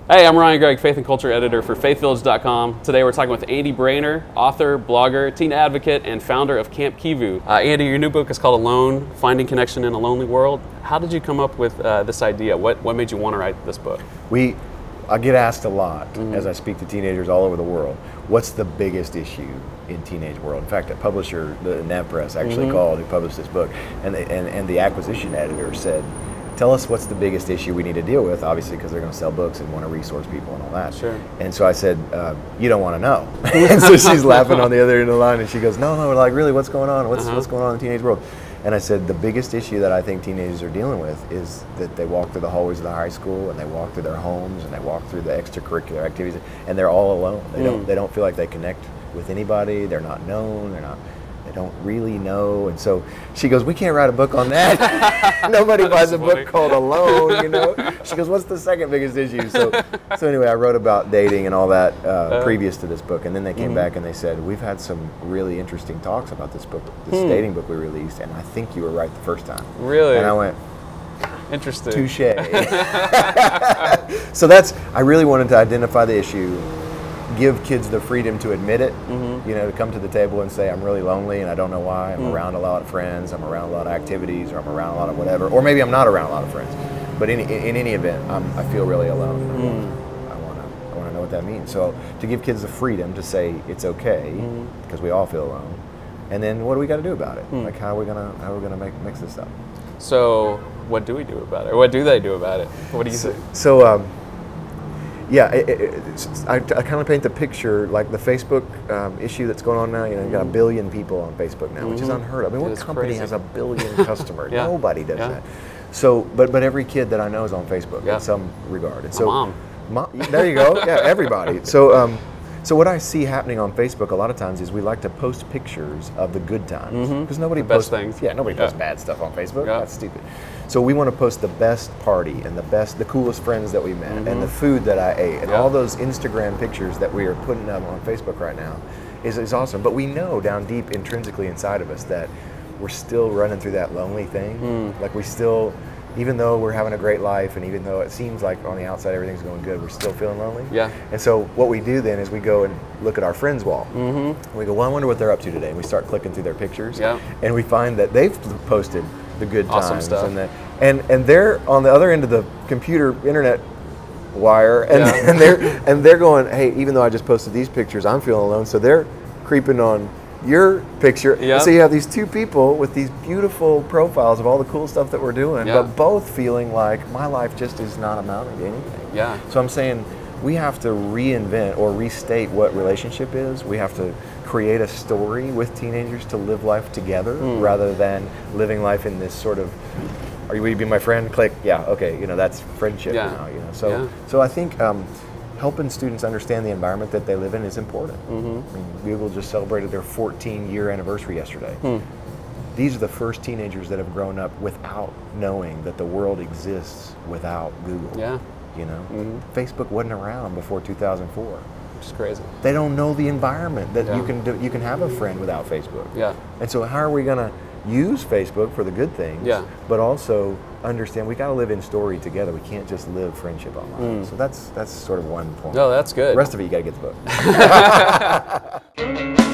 Hey, I'm Ryan Gregg, Faith and Culture Editor for FaithVillage.com. Today we're talking with Andy Braner, author, blogger, teen advocate, and founder of Camp KIVU. Andy, your new book is called Alone, Finding Connection in a Lonely World. How did you come up with this idea? What made you want to write this book? I get asked a lot as I speak to teenagers all over the world, what's the biggest issue in teenage world? In fact, a publisher, the Nev Press, actually called, who published this book, and the acquisition editor said, tell us what's the biggest issue we need to deal with, obviously because they're going to sell books and want to resource people and all that. Sure. And so I said, you don't want to know. And so she's laughing on the other end of the line and she goes, no, like really, what's going on? What's going on in the teenage world? And I said, the biggest issue that I think teenagers are dealing with is that they walk through the hallways of the high school and they walk through their homes and they walk through the extracurricular activities and they're all alone. They don't feel like they connect with anybody. They're not known. They don't really know. And so she goes, we can't write a book on that. Nobody buys a book called Alone, you know. She goes, what's the second biggest issue? So anyway, I wrote about dating and all that previous to this book, and then they came back and they said, we've had some really interesting talks about this book, this dating book we released, and I think you were right the first time. Really? And I went, interesting. Touche. So I really wanted to identify the issue, give kids the freedom to admit it, you know, to come to the table and say, I'm really lonely and I don't know why. I'm around a lot of friends, I'm around a lot of activities, or I'm around a lot of whatever, or maybe I'm not around a lot of friends. But in any event, I feel really alone. I want to know what that means. So to give kids the freedom to say it's okay, because we all feel alone, and then what do we got to do about it? Like how are we gonna mix this up? So what do we do about it? Or what do they do about it? What do you think? So yeah, I kind of paint the picture like the Facebook issue that's going on now. You know, you got 1 billion people on Facebook now, which is unheard of. I mean, what company has 1 billion customers? Nobody does that. So, but every kid that I know is on Facebook in some regard. And so, mom, there you go. Yeah, everybody. So, so what I see happening on Facebook a lot of times is we like to post pictures of the good times because nobody posts things. Yeah, nobody posts bad stuff on Facebook. That's stupid. So we want to post the best party and the coolest friends that we met and the food that I ate and all those Instagram pictures that we are putting up on Facebook right now is awesome. But we know down deep intrinsically inside of us that we're still running through that lonely thing. Like we still, even though we're having a great life and even though it seems like on the outside everything's going good, we're still feeling lonely. Yeah. And so what we do then is we go and look at our friends' wall. We go, well, I wonder what they're up to today. And we start clicking through their pictures. And we find that they've posted the good times stuff. And they're on the other end of the computer internet wire and they're going, hey, even though I just posted these pictures, I'm feeling alone. So they're creeping on your picture. So you have these two people with these beautiful profiles of all the cool stuff that we're doing, but both feeling like my life just is not amounting to anything. So I'm saying we have to reinvent or restate what relationship is. We have to create a story with teenagers to live life together rather than living life in this sort of, will you be my friend? Click, okay, you know, that's friendship now, you know. So I think helping students understand the environment that they live in is important. I mean, Google just celebrated their 14-year anniversary yesterday. These are the first teenagers that have grown up without knowing that the world exists without Google. You know, Facebook wasn't around before 2004. Which is crazy. They don't know the environment that you can have a friend without Facebook. And so how are we going to use Facebook for the good things, but also understand we got to live in story together. We can't just live friendship online. So that's sort of one point. No, that's good. The rest of it, you got to get the book.